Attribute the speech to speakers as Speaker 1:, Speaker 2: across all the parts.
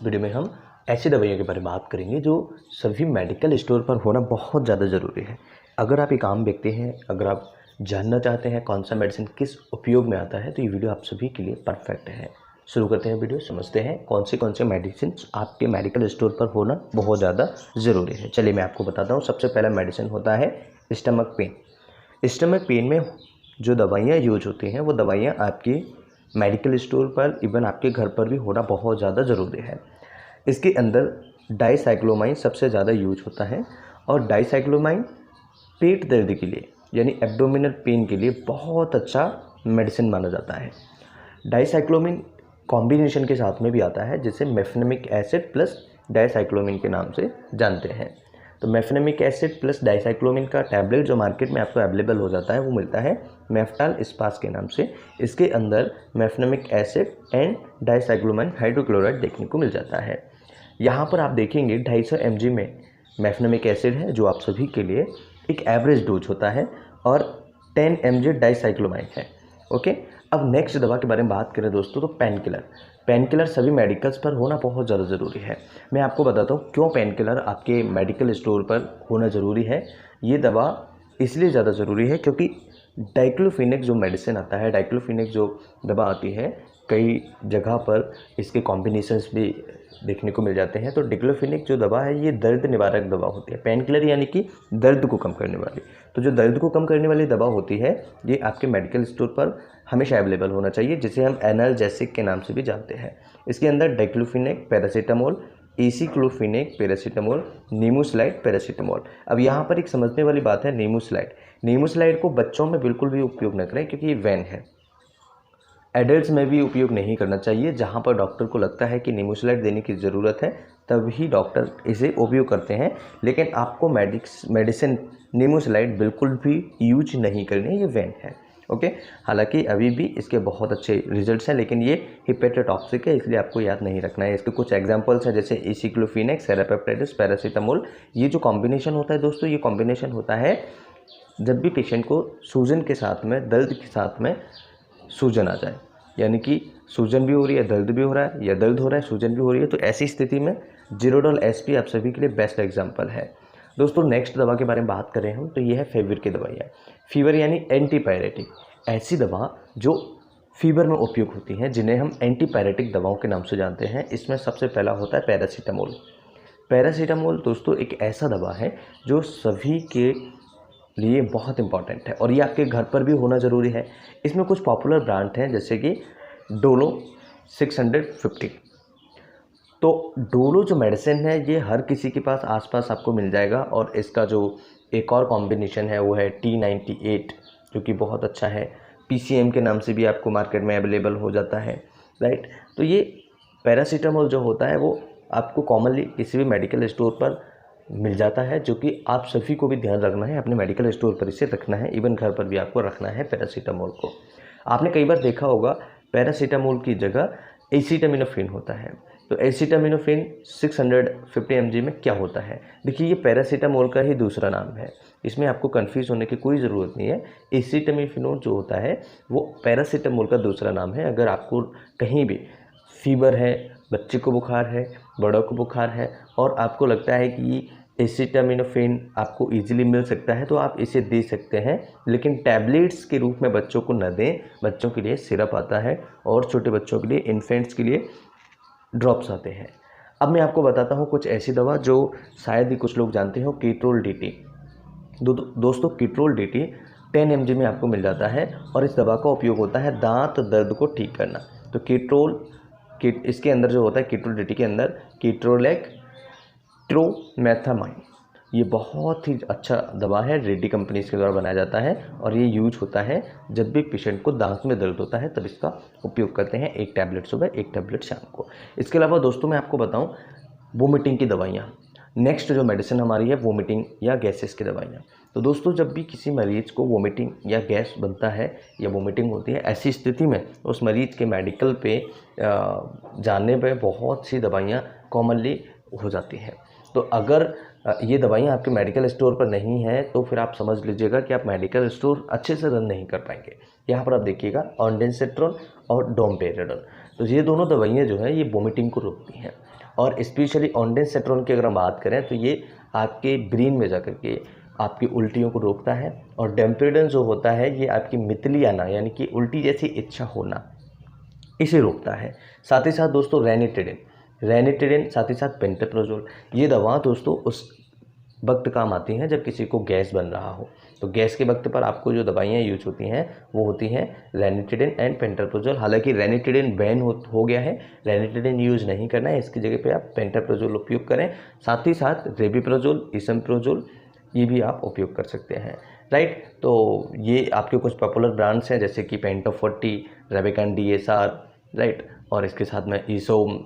Speaker 1: Video में हम ऐसी दवाइयों के बारे में बात करेंगे जो सभी मेडिकल स्टोर पर होना बहुत ज़्यादा ज़रूरी है। अगर आप एक आम व्यक्ति हैं, अगर आप जानना चाहते हैं कौन सा मेडिसिन किस उपयोग में आता है, तो ये वीडियो आप सभी के लिए परफेक्ट है। शुरू करते हैं वीडियो, समझते हैं कौन से मेडिसिन आपके मेडिकल स्टोर पर होना बहुत ज़्यादा ज़रूरी है। चलिए मैं आपको बताता हूँ। सबसे पहला मेडिसिन होता है स्टमक पेन। स्टमक पेन में जो दवाइयाँ यूज होती हैं वो दवाइयाँ आपकी मेडिकल स्टोर पर, इवन आपके घर पर भी होना बहुत ज़्यादा ज़रूरी है। इसके अंदर डाइसाइक्लोमाइन सबसे ज़्यादा यूज होता है और डाइसाइक्लोमाइन पेट दर्द के लिए यानी एब्डोमिनल पेन के लिए बहुत अच्छा मेडिसिन माना जाता है। डाइसाइक्लोमिन कॉम्बिनेशन के साथ में भी आता है, जिसे मेफेनेमिक एसिड प्लस डाइसाइक्लोमिन के नाम से जानते हैं। तो मेफेनेमिक एसिड प्लस डाइसाइक्लोमिन का टैबलेट जो मार्केट में आपको अवेलेबल हो जाता है वो मिलता है मेफ्टाल स्पास के नाम से। इसके अंदर mefenamic acid and dicyclomine hydrochloride देखने को मिल जाता है। यहाँ पर आप देखेंगे 250 mg में मेफेनेमिक एसिड है जो आप सभी के लिए एक एवरेज डोज होता है, और 10 mg डाइसाइक्लोमाइन है। ओके, अब नेक्स्ट दवा के बारे में बात करें दोस्तों, तो पेन किलर। पेन किलर सभी मेडिकल्स पर होना बहुत ज़्यादा ज़रूरी है। मैं आपको बताता हूँ क्यों पेन किलर आपके मेडिकल स्टोर पर होना ज़रूरी है। ये दवा इसलिए ज़्यादा ज़रूरी है क्योंकि डाइक्लोफिनेक जो मेडिसिन आता है, डाइक्लोफिनेक जो दवा आती है, कई जगह पर इसके कॉम्बिनेशंस भी देखने को मिल जाते हैं। तो डिक्लोफिनेक जो दवा है ये दर्द निवारक दवा होती है। पेन किलर यानी कि दर्द को कम करने वाली। तो जो दर्द को कम करने वाली दवा होती है ये आपके मेडिकल स्टोर पर हमेशा अवेलेबल होना चाहिए, जिसे हम एनाल्जेसिक के नाम से भी जानते हैं। इसके अंदर diclofenac, paracetamol, aceclofenac, paracetamol, nimesulide, paracetamol. अब यहाँ पर एक समझने वाली बात है, नीमोसाइड। नीमोसाइड को बच्चों में बिल्कुल भी उपयोग न करें क्योंकि ये वैन है। एडल्ट्स में भी उपयोग नहीं करना चाहिए। जहाँ पर डॉक्टर को लगता है कि नीमोसाइड देने की ज़रूरत है तभी डॉक्टर इसे उपयोग करते हैं, लेकिन आपको मेडिसिन नीमोसाइड बिल्कुल भी यूज नहीं करनी है, ये वैन है। ओके, हालांकि अभी भी इसके बहुत अच्छे रिजल्ट्स हैं, लेकिन ये हिपेटोटॉक्सिक है इसलिए आपको याद नहीं रखना है। इसके कुछ एग्जांपल्स हैं जैसे एसिक्लोफिनेक, सेरापेप्टाइटिस, पैरासीटामोल। ये जो कॉम्बिनेशन होता है दोस्तों, ये कॉम्बिनेशन होता है जब भी पेशेंट को सूजन के साथ में, दर्द के साथ में सूजन आ जाए, यानी कि सूजन भी हो रही है, दर्द भी हो रहा है, या दर्द हो रहा है, सूजन भी हो रही है, तो ऐसी स्थिति में जीरोडॉल एसपी आप सभी के लिए बेस्ट एग्जांपल है। दोस्तों नेक्स्ट दवा के बारे में बात करें हम, तो ये है फीवर की दवाइयाँ। फीवर यानी एंटीपायरेटिक, ऐसी दवा जो फीवर में उपयोग होती हैं, जिन्हें हम एंटीपायरेटिक दवाओं के नाम से जानते हैं। इसमें सबसे पहला होता है पैरासीटामोल। पैरासीटामोल दोस्तों एक ऐसा दवा है जो सभी के लिए बहुत इंपॉर्टेंट है और ये आपके घर पर भी होना ज़रूरी है। इसमें कुछ पॉपुलर ब्रांड हैं जैसे कि डोलो 650। तो डोलो जो मेडिसिन है ये हर किसी के पास आसपास आपको मिल जाएगा, और इसका जो एक और कॉम्बिनेशन है वो है T98 जो कि बहुत अच्छा है। PCM के नाम से भी आपको मार्केट में अवेलेबल हो जाता है, राइट। तो ये पैरासीटामोल जो होता है वो आपको कॉमनली किसी भी मेडिकल स्टोर पर मिल जाता है, जो कि आप सभी को भी ध्यान रखना है, अपने मेडिकल स्टोर पर इसे रखना है, इवन घर पर भी आपको रखना है पैरासीटामोल को। आपने कई बार देखा होगा पैरासीटामोल की जगह एसिटामिनोफेन होता है। तो एसिटामिनोफेन 650 mg में क्या होता है? देखिए ये पैरासीटामोल का ही दूसरा नाम है, इसमें आपको कन्फ्यूज़ होने की कोई ज़रूरत नहीं है। एसिटामिनोफेन जो होता है वो पैरासीटामोल का दूसरा नाम है। अगर आपको कहीं भी फीवर है, बच्चे को बुखार है, बड़ों को बुखार है, और आपको लगता है कि एसिटामिनोफेन आपको इजीली मिल सकता है, तो आप इसे दे सकते हैं, लेकिन टैबलेट्स के रूप में बच्चों को न दें। बच्चों के लिए सिरप आता है और छोटे बच्चों के लिए, इन्फेंट्स के लिए ड्रॉप्स आते हैं। अब मैं आपको बताता हूँ कुछ ऐसी दवा जो शायद ही कुछ लोग जानते हो, कीट्रोल DT। दोस्तों कीट्रोल DT 10 mg में आपको मिल जाता है और इस दवा का उपयोग होता है दांत दर्द को ठीक करना। तो इसके अंदर जो होता है कीट्रोल DT के अंदर कीट्रोलेक ट्रोमेथामाइन, ये बहुत ही अच्छा दवा है, रेड्डी कंपनी इसके द्वारा बनाया जाता है, और ये यूज होता है जब भी पेशेंट को दांत में दर्द होता है तब इसका उपयोग करते हैं। 1 टैबलेट सुबह, 1 टैबलेट शाम को। इसके अलावा दोस्तों मैं आपको बताऊं वोमिटिंग की दवाइयाँ। नेक्स्ट जो मेडिसिन हमारी है वोमिटिंग या गैसेस की दवाइयाँ। तो दोस्तों जब भी किसी मरीज को वोमिटिंग या गैस बनता है या वोमिटिंग होती है, ऐसी स्थिति में उस मरीज के मेडिकल पे जाने पे बहुत सी दवाइयाँ कॉमनली हो जाती हैं। तो अगर ये दवाइयाँ आपके मेडिकल स्टोर पर नहीं है तो फिर आप समझ लीजिएगा कि आप मेडिकल स्टोर अच्छे से रन नहीं कर पाएंगे। यहाँ पर आप देखिएगा ऑन्डेंसेट्रॉन और डोमपेरेडोन, तो ये दोनों दवाइयाँ जो है ये वोमिटिंग को रोकती हैं। और स्पेशली ऑन्डेंसेट्रॉन की अगर हम बात करें तो ये आपके ब्रेन में जाकर के आपकी उल्टियों को रोकता है, और डेम्पेडन जो होता है ये आपकी मितली आना यानी कि उल्टी जैसी इच्छा होना, इसे रोकता है। साथ ही साथ दोस्तों रेनिटिडिन साथ ही साथ पेंटोप्रोजोल, ये दवा दोस्तों उस वक्त काम आती हैं जब किसी को गैस बन रहा हो। तो गैस के वक्त पर आपको जो दवाइयाँ यूज होती हैं वो होती हैं रेनिटिडिन एंड पेंटोप्रोजोल। हालांकि रेनिटिडिन बैन हो गया है, रेनिटिडिन यूज नहीं करना है, इसकी जगह पे आप पेंटोप्रोजोल उपयोग करें। साथ ही साथ रेबिप्रोजोल, इसमप्रोजोल, ये भी आप उपयोग कर सकते हैं, राइट। तो ये आपके कुछ पॉपुलर ब्रांड्स हैं जैसे कि पेंटो 40, रेबिकन DSR, राइट, और इसके साथ में ईसोम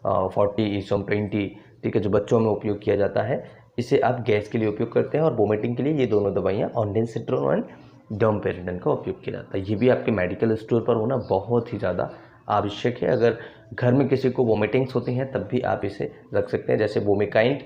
Speaker 1: 40, ईसोम 20, ठीक है, जो बच्चों में उपयोग किया जाता है। इसे आप गैस के लिए उपयोग करते हैं और वोमिटिंग के लिए ये दोनों दवाइयाँ ऑन्डेंसेट्रॉन एंड डोमपेरिडन का उपयोग किया जाता है। ये भी आपके मेडिकल स्टोर पर होना बहुत ही ज़्यादा आवश्यक है। अगर घर में किसी को वोमिटिंग्स होती हैं तब भी आप इसे रख सकते हैं। जैसे वोमिकाइन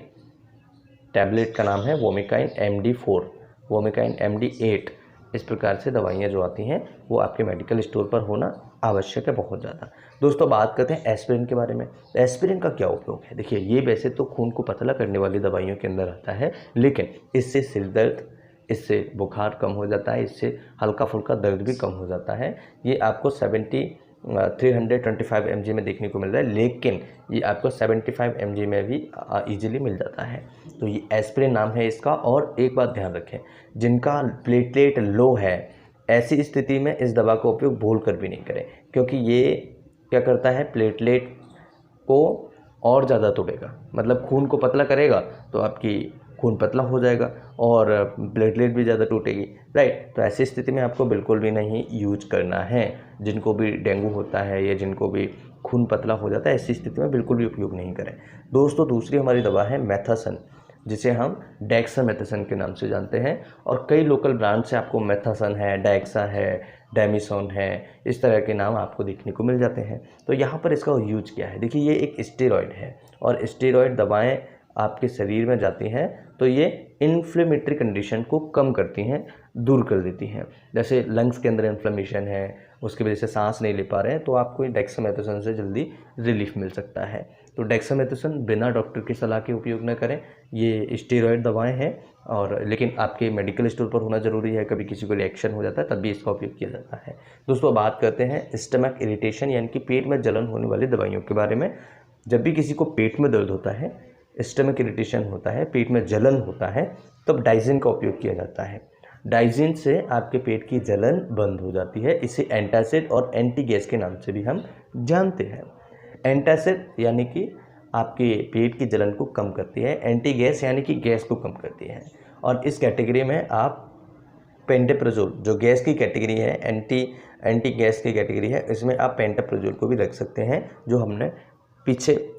Speaker 1: टैबलेट का नाम है वोमिकाइन MD4, वोमिकाइन MD8, इस प्रकार से दवाइयाँ जो आती हैं वो आपके मेडिकल स्टोर पर होना आवश्यक है बहुत ज़्यादा। दोस्तों बात करते हैं एस्पिरिन के बारे में। एस्पिरिन का क्या उपयोग है? देखिए, ये वैसे तो खून को पतला करने वाली दवाइयों के अंदर आता है, लेकिन इससे सिर दर्द, इससे बुखार कम हो जाता है, इससे हल्का फुल्का दर्द भी कम हो जाता है। ये आपको 325 mg में देखने को मिल रहा है, लेकिन ये आपको 75 mg में भी ईजिली मिल जाता है। तो ये एस्पिरिन नाम है इसका। और एक बात ध्यान रखें, जिनका प्लेटलेट लो है ऐसी स्थिति में इस दवा का उपयोग भूल कर भी नहीं करें, क्योंकि ये क्या करता है, प्लेटलेट को और ज़्यादा तोड़ेगा, मतलब खून को पतला करेगा तो आपकी खून पतला हो जाएगा और प्लेटलेट भी ज़्यादा टूटेगी, राइट। तो ऐसी स्थिति में आपको बिल्कुल भी नहीं यूज करना है। जिनको भी डेंगू होता है या जिनको भी खून पतला हो जाता है, ऐसी स्थिति में बिल्कुल भी उपयोग नहीं करें। दोस्तों दूसरी हमारी दवा है मेथासन, जिसे हम डेक्सामेथासन के नाम से जानते हैं, और कई लोकल ब्रांड से आपको मेथासन है, डेक्सा है, डेमिसोन है, इस तरह के नाम आपको देखने को मिल जाते हैं। तो यहाँ पर इसका यूज क्या है? देखिए, ये एक स्टेरॉयड है और स्टेरॉयड दवाएं आपके शरीर में जाती हैं तो ये इन्फ्लेमेटरी कंडीशन को कम करती हैं, दूर कर देती हैं। जैसे लंग्स के अंदर इन्फ्लेमेशन है, उसकी वजह से सांस नहीं ले पा रहे हैं, तो आपको डेक्सामेथासन से जल्दी रिलीफ मिल सकता है। तो डेक्सामेथासन बिना डॉक्टर की सलाह के उपयोग न करें। ये स्टेरॉयड दवाएं हैं, और लेकिन आपके मेडिकल स्टोर पर होना ज़रूरी है। कभी किसी को रिएक्शन हो जाता है तब भी इसका उपयोग किया जाता है। दोस्तों बात करते हैं स्टमक इरिटेशन यानी कि पेट में जलन होने वाली दवाइयों के बारे में। जब भी किसी को पेट में दर्द होता है, स्टमक इरिटेशन होता है, पेट में जलन होता है, तब डाइजिन का उपयोग किया जाता है। डाइजिन से आपके पेट की जलन बंद हो जाती है। इसे एंटासिड और एंटी गैस के नाम से भी हम जानते हैं। एंटासिड यानी कि आपके पेट की जलन को कम करती है, एंटी गैस यानी कि गैस को कम करती है। और इस कैटेगरी में आप पेंटोप्रोजोल, जो गैस की कैटेगरी है, एंटी गैस की कैटेगरी है, इसमें आप पेंटोप्रोजोल को भी रख सकते हैं, जो हमने पीछे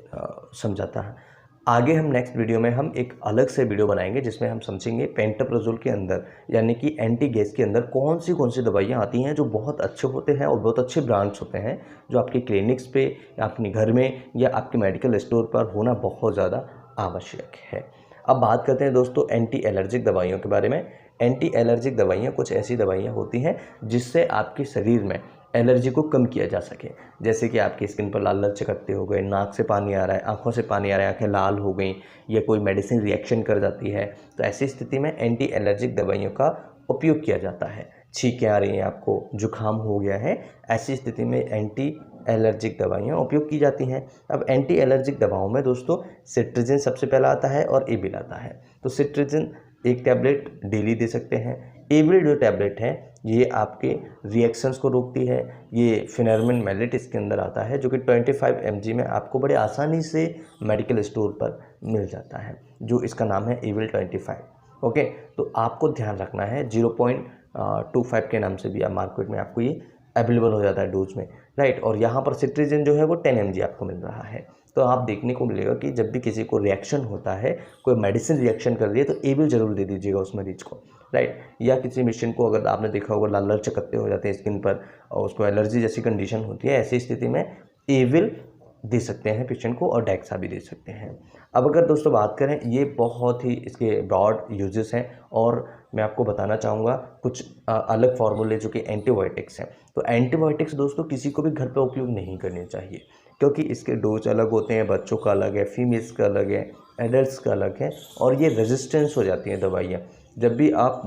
Speaker 1: समझाता है। आगे हम नेक्स्ट वीडियो में हम एक अलग से वीडियो बनाएंगे जिसमें हम समझेंगे पेंटोप्रोजोल के अंदर यानी कि एंटी गैस के अंदर कौन सी दवाइयाँ आती हैं जो बहुत अच्छे होते हैं और बहुत अच्छे ब्रांड्स होते हैं, जो आपके क्लिनिक्स पे या अपने घर में या आपके मेडिकल स्टोर पर होना बहुत ज़्यादा आवश्यक है। अब बात करते हैं दोस्तों एंटी एलर्जिक दवाइयों के बारे में। एंटी एलर्जिक दवाइयाँ कुछ ऐसी दवाइयाँ होती हैं जिससे आपके शरीर में एलर्जी को कम किया जा सके। जैसे कि आपकी स्किन पर लाल लाल चकत्ते हो गए, नाक से पानी आ रहा है, आंखों से पानी आ रहा है, आंखें लाल हो गई, या कोई मेडिसिन रिएक्शन कर जाती है, तो ऐसी स्थिति में एंटी एलर्जिक दवाइयों का उपयोग किया जाता है। छींकें आ रही हैं, आपको जुकाम हो गया है, ऐसी स्थिति में एंटी एलर्जिक दवाइयाँ उपयोग की जाती हैं। अब एंटी एलर्जिक दवाओं में दोस्तों सिट्रिजिन सबसे पहला आता है और एविल आता है। तो सिट्रिजिन एक टैबलेट डेली दे सकते हैं। एविल जो टैबलेट है ये आपके रिएक्शंस को रोकती है। ये फिनेरमिन मैलेट इसके अंदर आता है, जो कि 25 mg में आपको बड़े आसानी से मेडिकल स्टोर पर मिल जाता है, जो इसका नाम है एविल 25। ओके, तो आपको ध्यान रखना है 0.25 के नाम से भी आप मार्केट में आपको ये अवेलेबल हो जाता है डोज में, राइट। और यहाँ पर सिट्रिजिन जो है वो 10 mg आपको मिल रहा है। तो आप देखने को मिलेगा कि जब भी किसी को रिएक्शन होता है, कोई मेडिसिन रिएक्शन कर रही है, तो एविल जरूर दे दीजिएगा उस मरीज को, राइट। या किसी पेशेंट को अगर आपने देखा होगा लाल लाल चकत्ते हो जाते हैं स्किन पर और उसको एलर्जी जैसी कंडीशन होती है, ऐसी स्थिति में एविल दे सकते हैं पेशेंट को और डेक्सा भी दे सकते हैं। अब अगर दोस्तों बात करें, ये बहुत ही इसके ब्रॉड यूजेस हैं और मैं आपको बताना चाहूँगा कुछ अलग फार्मूले जो कि एंटीबायोटिक्स हैं। तो एंटीबायोटिक्स दोस्तों किसी को भी घर पे उपयोग नहीं करने चाहिए। क्योंकि इसके डोज अलग होते हैं, बच्चों का अलग है, फीमेल्स का अलग है, एडल्ट्स का अलग है, और ये रेजिस्टेंस हो जाती हैं दवाइयाँ। जब भी आप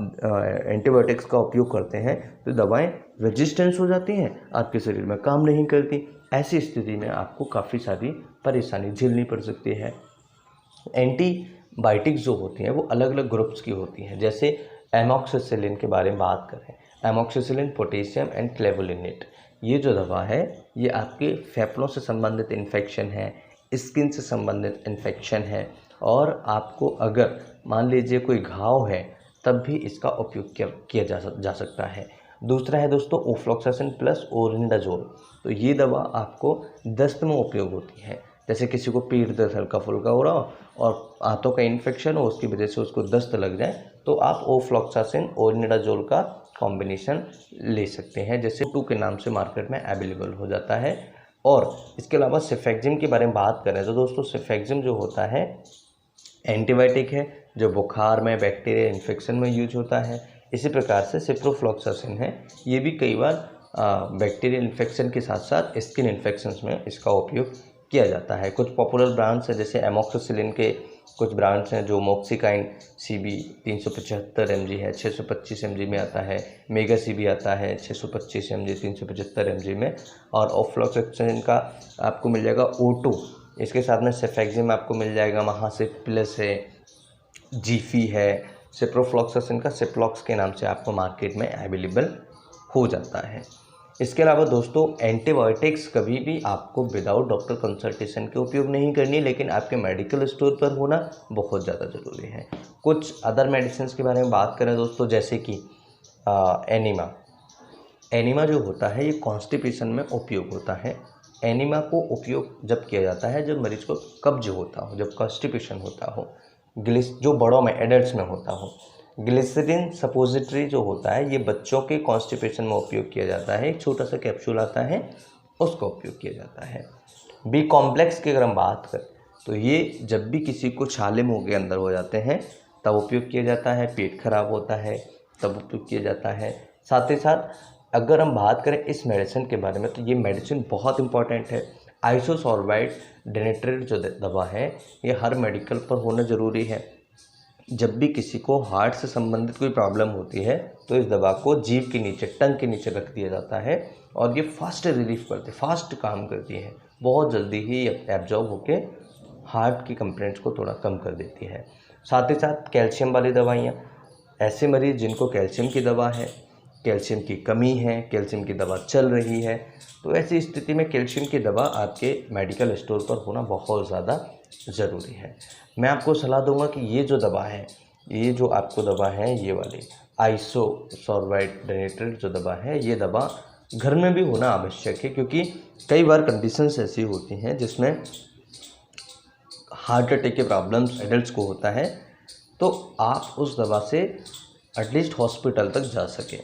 Speaker 1: एंटीबायोटिक्स का उपयोग करते हैं तो दवाएं रेजिस्टेंस हो जाती हैं, आपके शरीर में काम नहीं करती। ऐसी स्थिति में आपको काफ़ी सारी परेशानी झेलनी पड़ सकती है। एंटीबायोटिक्स जो होती हैं वो अलग अलग ग्रुप्स की होती हैं। जैसे एमॉक्सिसिलिन के बारे में बात करें, एमॉक्सिसिलिन, पोटेशियम एंड क्लेवुलिनेट, ये जो दवा है ये आपके फेफड़ों से संबंधित इन्फेक्शन है, स्किन से संबंधित इन्फेक्शन है, और आपको अगर मान लीजिए कोई घाव है तब भी इसका उपयोग किया जा सकता है। दूसरा है दोस्तों ओफ्लॉक्सासिन प्लस ओरिंडाजोल। तो ये दवा आपको दस्त में उपयोग होती है। जैसे किसी को पेट दर्द हल्का फुल्का हो रहा हो और आंतों का इन्फेक्शन हो, उसकी वजह से उसको दस्त लग जाए, तो आप ओफ्लॉक्सासिन ओरिंडाजोल का कॉम्बिनेशन ले सकते हैं, जैसे 2 के नाम से मार्केट में अवेलेबल हो जाता है। और इसके अलावा सेफेक्जिम के बारे में बात करें तो दोस्तों सेफेक्जिम जो होता है एंटीबायोटिक है, जो बुखार में, बैक्टीरिया इन्फेक्शन में यूज होता है। इसी प्रकार से सिप्रोफ्लॉक्सासिन है, ये भी कई बार बैक्टीरियल इन्फेक्शन के साथ साथ स्किन इन्फेक्शंस में इसका उपयोग किया जाता है। कुछ पॉपुलर ब्रांड्स हैं, जैसे एमॉक्सिसिलिन के कुछ ब्रांड्स हैं जो मोक्सिकाइन CB 375 mg है, 625 mg में आता है। मेगा CB आता है 625 mg 375 mg में। और ओफ्लॉक्सासिन का आपको मिल जाएगा O2, इसके साथ में सेफेक्जिम आपको मिल जाएगा, महासिप प्लस है, जीफी है। सिप्रोफ्लॉक्सासिन का सिप्लॉक्स के नाम से आपको मार्केट में अवेलेबल हो जाता है। इसके अलावा दोस्तों एंटीबायोटिक्स कभी भी आपको विदाउट डॉक्टर कंसल्टेशन के उपयोग नहीं करनी, लेकिन आपके मेडिकल स्टोर पर होना बहुत ज़्यादा ज़रूरी है। कुछ अदर मेडिसिन के बारे में बात करें दोस्तों, जैसे कि एनीमा जो होता है ये कॉन्स्टिपेशन में उपयोग होता है। एनीमा को उपयोग जब किया जाता है जब मरीज को कब्ज होता हो, जब कॉन्स्टिपेशन होता हो, जो बड़ों में, एडल्ट्स में होता हो। ग्लिसरीन सपोजिटरी जो होता है ये बच्चों के कॉन्स्टिपेशन में उपयोग किया जाता है, एक छोटा सा कैप्सूल आता है, उसका उपयोग किया जाता है। बी कॉम्प्लेक्स की अगर हम बात करें तो ये जब भी किसी को छाले मुंह के अंदर हो जाते हैं तब उपयोग किया जाता है, पेट खराब होता है तब उपयोग किया जाता है। साथ ही साथ अगर हम बात करें इस मेडिसिन के बारे में तो ये मेडिसिन बहुत इंपॉर्टेंट है। आइसोसॉर्बाइड डेनेट्रेट जो दवा है ये हर मेडिकल पर होना ज़रूरी है। जब भी किसी को हार्ट से संबंधित कोई प्रॉब्लम होती है तो इस दवा को जीभ के नीचे, टंग के नीचे रख दिया जाता है और ये फास्ट रिलीफ करती है, फास्ट काम करती है, बहुत जल्दी ही एब्जॉर्ब होके हार्ट की कंप्लेंट्स को थोड़ा कम कर देती है। साथ ही साथ कैल्शियम वाली दवाइयाँ, ऐसे मरीज़ जिनको कैल्शियम की दवा है, कैल्शियम की कमी है, कैल्शियम की दवा चल रही है, तो ऐसी स्थिति में कैल्शियम की दवा आपके मेडिकल स्टोर पर होना बहुत ज़्यादा ज़रूरी है। मैं आपको सलाह दूंगा कि ये जो दवा है, ये जो आपको दवा है, ये वाली आइसोसॉर्बाइड डेनेट्रेट जो दवा है, ये दवा घर में भी होना आवश्यक है, क्योंकि कई बार कंडीशंस ऐसी होती हैं जिसमें हार्ट अटैक के प्रॉब्लम्स एडल्ट्स को होता है, तो आप उस दवा से एटलीस्ट हॉस्पिटल तक जा सकें।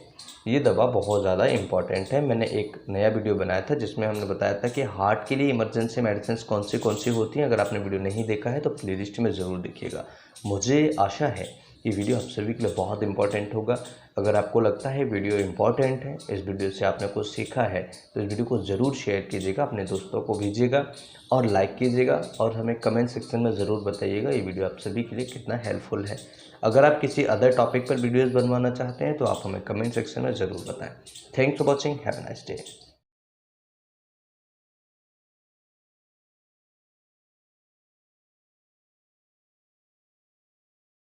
Speaker 1: ये दवा बहुत ज़्यादा इम्पॉर्टेंट है। मैंने एक नया वीडियो बनाया था जिसमें हमने बताया था कि हार्ट के लिए इमरजेंसी मेडिसिन कौन सी होती हैं। अगर आपने वीडियो नहीं देखा है तो प्लेलिस्ट में ज़रूर देखिएगा। मुझे आशा है कि वीडियो आप सभी के लिए बहुत इंपॉर्टेंट होगा। अगर आपको लगता है वीडियो इंपॉर्टेंट है, इस वीडियो से आपने कुछ सीखा है, तो इस वीडियो को ज़रूर शेयर कीजिएगा, अपने दोस्तों को भेजिएगा और लाइक कीजिएगा और हमें कमेंट सेक्शन में ज़रूर बताइएगा ये वीडियो आप सभी के लिए कितना हेल्पफुल है। अगर आप किसी अदर टॉपिक पर वीडियोज़ बनवाना चाहते हैं तो आप हमें कमेंट सेक्शन में ज़रूर बताएं। Thanks for watching, have a nice day.